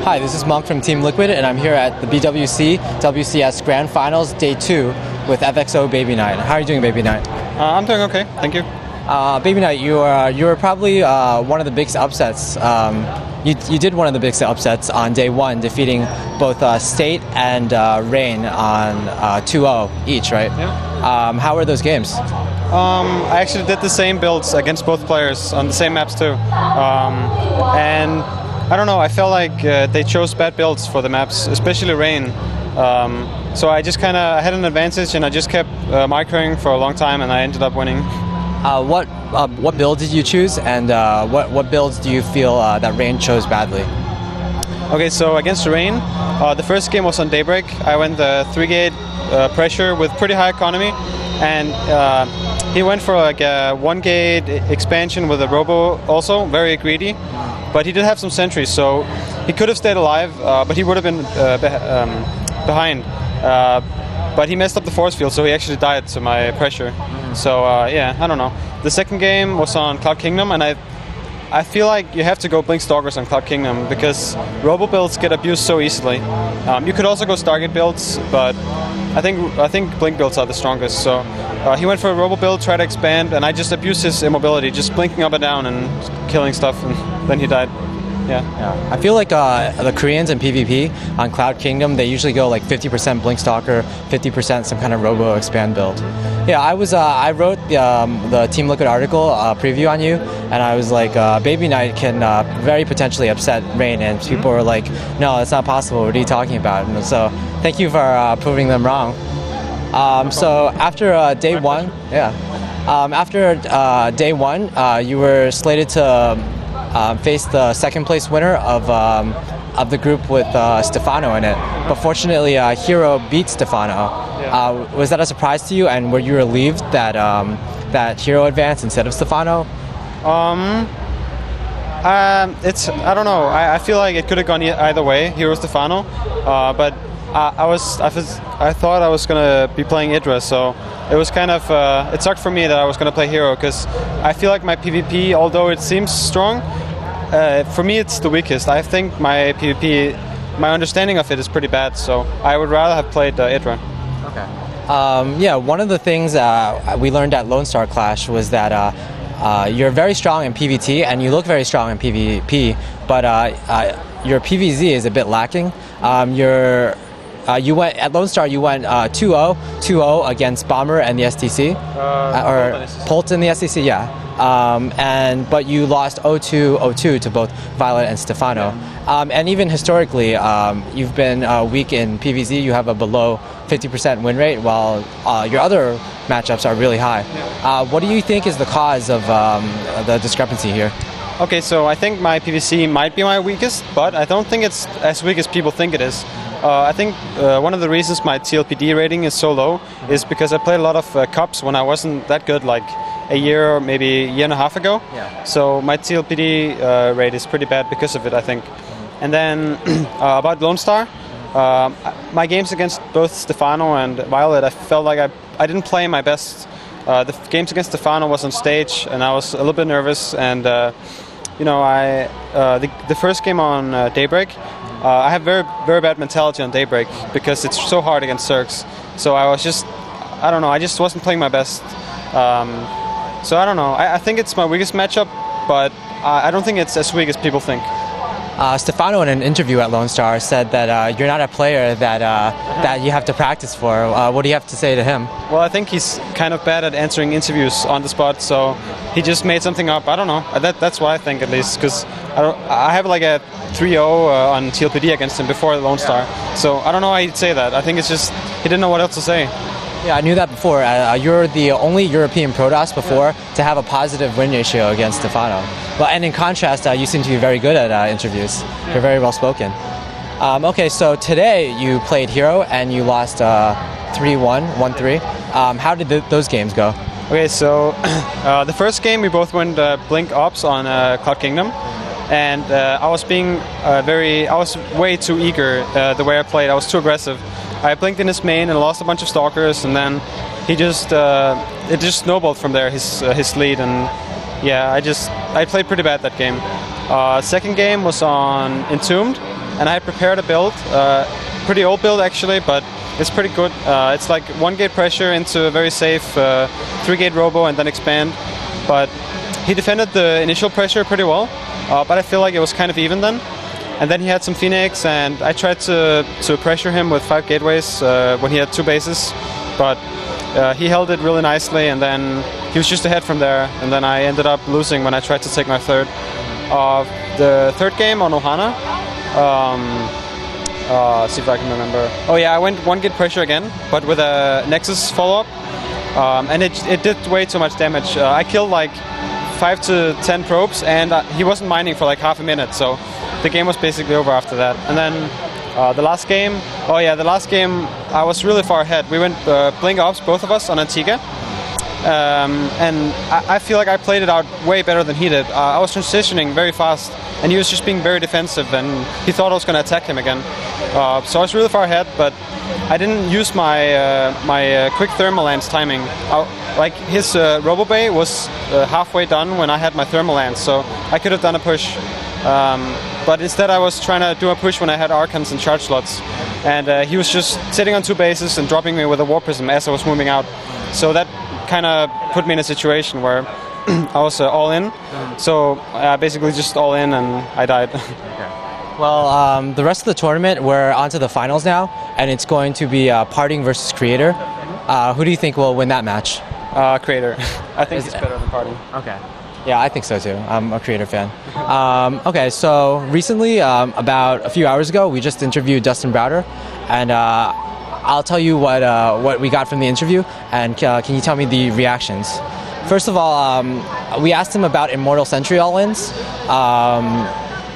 Hi, this is Monk from Team Liquid, and I'm here at the BWC WCS Grand Finals Day 2 with FXO.BabyKnight. How are you doing, BabyKnight? I'm doing okay, thank you. BabyKnight, you were probably one of the big upsets. You did one of the big upsets on Day 1, defeating both State and Rain on 2-0 each, right? Yeah. How were those games? I actually did the same builds against both players on the same maps too. And I don't know, I felt like they chose bad builds for the maps, especially Rain. So I just kind of had an advantage and I just kept microing for a long time and I ended up winning. What build did you choose, and what builds do you feel that Rain chose badly? Okay, so against Rain, the first game was on Daybreak. I went the 3-gate pressure with pretty high economy, and he went for like a 1-gate expansion with a robo also, very greedy. But he did have some sentries, so he could have stayed alive, but he would have been behind. But he messed up the force field, so he actually died to my pressure. So yeah, I don't know. The second game was on Cloud Kingdom, and I feel like you have to go Blink Stalkers on Cloud Kingdom because robo builds get abused so easily. You could also go Stargate builds, but I think Blink builds are the strongest. So he went for a robo build, tried to expand, and I just abused his immobility, just blinking up and down and killing stuff, and then he died. Yeah. I feel like the Koreans in PvP on Cloud Kingdom, they usually go like 50% Blink Stalker, 50% some kind of robo expand build. Yeah, I wrote the Team Liquid article preview on you, and I was like, BabyKnight can very potentially upset Rain, and people were like, no, it's not possible. What are you talking about? And so thank you for proving them wrong. So after Day 1, after Day 1, you were slated to faced the second place winner of the group with Stefano in it, but fortunately Hero beat Stefano. Was that a surprise to you, and were you relieved that that Hero advanced instead of Stefano? It's, I don't know. I feel like it could have gone either way, Hero Stefano, but I thought I was gonna be playing Idra, so it was kind of it sucked for me that I was gonna play Hero because I feel like my PvP, although it seems strong, for me it's the weakest. I think my PvP, my understanding of it is pretty bad, so I would rather have played Idra. Okay. Yeah, one of the things we learned at Lone Star Clash was that you're very strong in PvT and you look very strong in PvP, but your PvZ is a bit lacking. You went at Lone Star. You went 2-0 against Bomber and the STC, or Polt in the STC, yeah. But you lost 0-2 to both Violet and Stefano. And even historically, you've been weak in PvZ. You have a below 50% win rate, while your other matchups are really high. What do you think is the cause of the discrepancy here? Okay, so I think my PvC might be my weakest, but I don't think it's as weak as people think it is. I think one of the reasons my TLPD rating is so low is because I played a lot of cups when I wasn't that good, like a year or maybe a year and a half ago. Yeah. So my TLPD rate is pretty bad because of it, I think. And then about Lone Star, my games against both Stefano and Violet, I felt like I didn't play my best. The games against Stefano was on stage and I was a little bit nervous, and you know, the first game on Daybreak, I have very bad mentality on Daybreak because it's so hard against Zergs. So I was just, I don't know, I just wasn't playing my best. So I don't know, I think it's my weakest matchup, but I don't think it's as weak as people think. Stefano, in an interview at Lone Star, said that you're not a player that you have to practice for. What do you have to say to him? Well, I think he's kind of bad at answering interviews on the spot, so he just made something up. I don't know. That's what I think, at least, because I have like a 3-0 on TLPD against him before Lone Star, so I don't know why he'd say that. I think it's just he didn't know what else to say. Yeah, I knew that before. You're the only European Protoss before to have a positive win ratio against Stefano. Well, and in contrast, you seem to be very good at interviews. You're very well spoken. Okay, so today you played Hero and you lost 3-1, 1-3. How did those games go? Okay, so the first game we both went Blink Ops on Cloud Kingdom, and I was way too eager the way I played. I was too aggressive. I blinked in his main and lost a bunch of stalkers, and then he just it just snowballed from there, his lead, and yeah, I played pretty bad that game. Second game was on Entombed, and I had prepared a build, pretty old build actually, but it's pretty good. It's like 1 gate pressure into a very safe 3 gate robo and then expand. But he defended the initial pressure pretty well, but I feel like it was kind of even then. And then he had some Phoenix, and I tried to pressure him with 5 gateways when he had 2 bases, but he held it really nicely, and then he was just ahead from there, and then I ended up losing when I tried to take my third. The third game on Ohana, see if I can remember. Oh yeah, I went 1 gate pressure again, but with a Nexus follow-up, and it did way too much damage. I killed like 5 to 10 probes, and he wasn't mining for like half a minute, so the game was basically over after that. And then the last game, I was really far ahead. We went Blink Ops, both of us, on Antigua. And I feel like I played it out way better than he did. I was transitioning very fast, and he was just being very defensive, and he thought I was going to attack him again. So I was really far ahead, but I didn't use my quick thermal lance timing. Like his Robo Bay was halfway done when I had my thermal lance, so I could have done a push. But instead I was trying to do a push when I had Archons and charge slots. And he was just sitting on 2 bases and dropping me with a War Prism as I was moving out. So that kind of put me in a situation where I was all in. So basically just all in, and I died. Well, the rest of the tournament, we're on to the finals now, and it's going to be Parting versus Creator. Who do you think will win that match? Creator. I think he's better than Parting. Okay. Yeah, I think so too. I'm a Creator fan. Okay, so recently, about a few hours ago, we just interviewed Dustin Browder, and I'll tell you what we got from the interview, and can you tell me the reactions? First of all, we asked him about Immortal Sentry all-ins.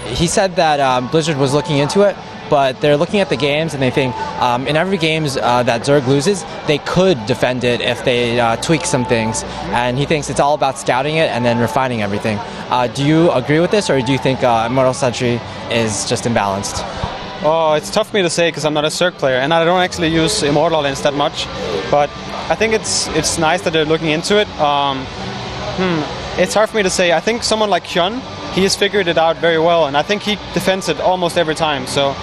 He said that Blizzard was looking into it, but they're looking at the games and they think in every games that Zerg loses, they could defend it if they tweak some things. And he thinks it's all about scouting it and then refining everything. Do you agree with this, or do you think Immortal Sentry is just imbalanced? Oh, it's tough for me to say because I'm not a Zerg player and I don't actually use Immortal Lens that much. But I think it's nice that they're looking into it. It's hard for me to say. I think someone like Hyun, he has figured it out very well, and I think he defends it almost every time. So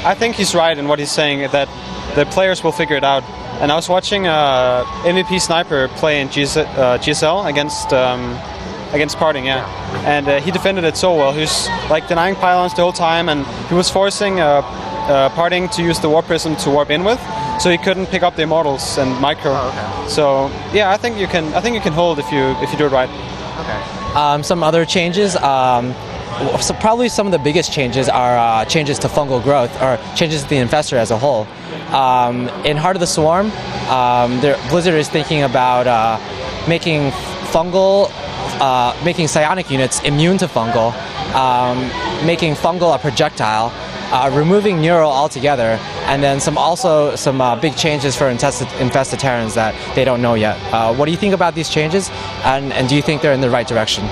I think he's right in what he's saying, that the players will figure it out. And I was watching MVP Sniper play in GSL against Parting, and he defended it so well. He was like denying pylons the whole time, and he was forcing Parting to use the Warp Prism to warp in with, so he couldn't pick up the Immortals and micro. Oh, okay. So yeah, I think you can hold if you do it right. Okay. Some other changes. So probably some of the biggest changes are changes to fungal growth, or changes to the infestor as a whole. In Heart of the Swarm, Blizzard is thinking about making psionic units immune to fungal, making fungal a projectile, removing neural altogether, and then some big changes for infested Terrans that they don't know yet. What do you think about these changes, and do you think they're in the right direction?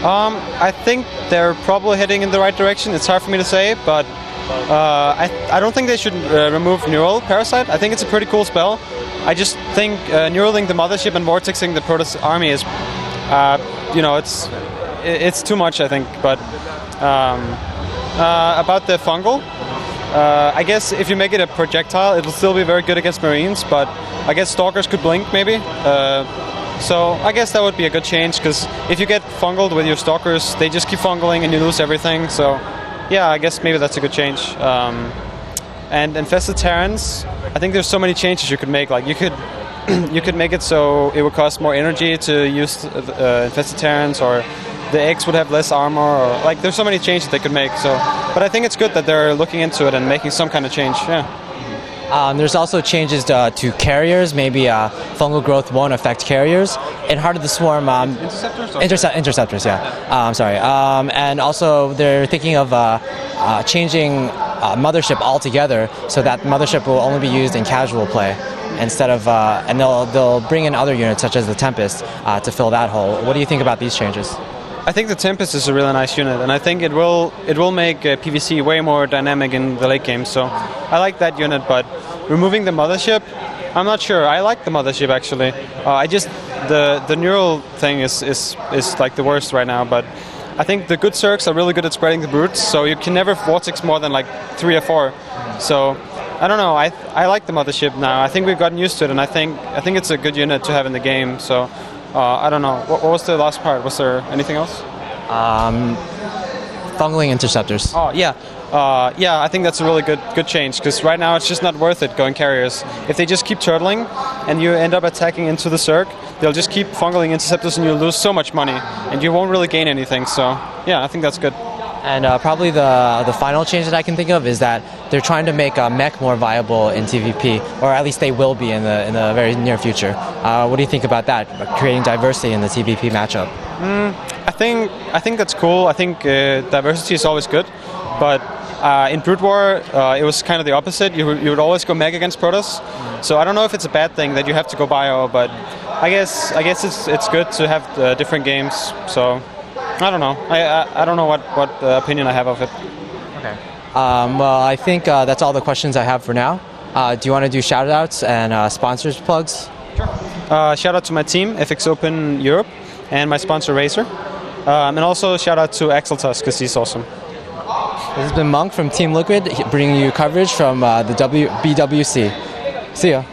I think they're probably heading in the right direction. It's hard for me to say, but I don't think they should remove Neural Parasite. I think it's a pretty cool spell. I just think Neuraling the Mothership and Vortexing the Protoss army is, it's too much, I think. But about the fungal, I guess if you make it a projectile, it'll still be very good against Marines, but I guess Stalkers could blink, maybe. So I guess that would be a good change, because if you get fungled with your Stalkers, they just keep fungling and you lose everything. So yeah, I guess maybe that's a good change. And Infested Terrans, I think there's so many changes you could make. Like you could make it so it would cost more energy to use Infested Terrans, or the eggs would have less armor, or like there's so many changes they could make. So, but I think it's good that they're looking into it and making some kind of change. Yeah. There's also changes to carriers. Maybe fungal growth won't affect carriers. In Heart of the Swarm, interceptors. Yeah. Sorry. And also they're thinking of changing Mothership altogether, so that Mothership will only be used in casual play instead of, and they'll bring in other units such as the Tempest to fill that hole. What do you think about these changes? I think the Tempest is a really nice unit, and I think it will make PvC way more dynamic in the late game. So I like that unit, but removing the Mothership, I'm not sure. I like the Mothership actually. I just the neural thing is like the worst right now. But I think the good Zergs are really good at spreading the brutes, so you can never vortex more than like 3 or 4. So I don't know. I like the mothership now. I think we've gotten used to it, and I think it's a good unit to have in the game. So I don't know. What was the last part? Was there anything else? Fungling interceptors. Oh yeah. Yeah, I think that's a really good change, because right now it's just not worth it going carriers. If they just keep turtling and you end up attacking into the Zerg, they'll just keep fungling interceptors and you'll lose so much money and you won't really gain anything. So yeah, I think that's good. And probably the final change that I can think of is that they're trying to make mech more viable in TVP, or at least they will be in the very near future. What do you think about that, creating diversity in the TVP matchup? I think that's cool. I think diversity is always good, but in Brood War, it was kind of the opposite. You would always go mech against Protoss. So I don't know if it's a bad thing that you have to go bio, but I guess it's good to have different games. So I don't know. I don't know what opinion I have of it. Okay. Well, I think that's all the questions I have for now. Do you want to do shout-outs and sponsors plugs? Sure. Shout out to my team, FX Open Europe, and my sponsor Razer. And also shout out to Axeltus, because he's awesome. This has been Monk from Team Liquid, bringing you coverage from the BWC. See ya.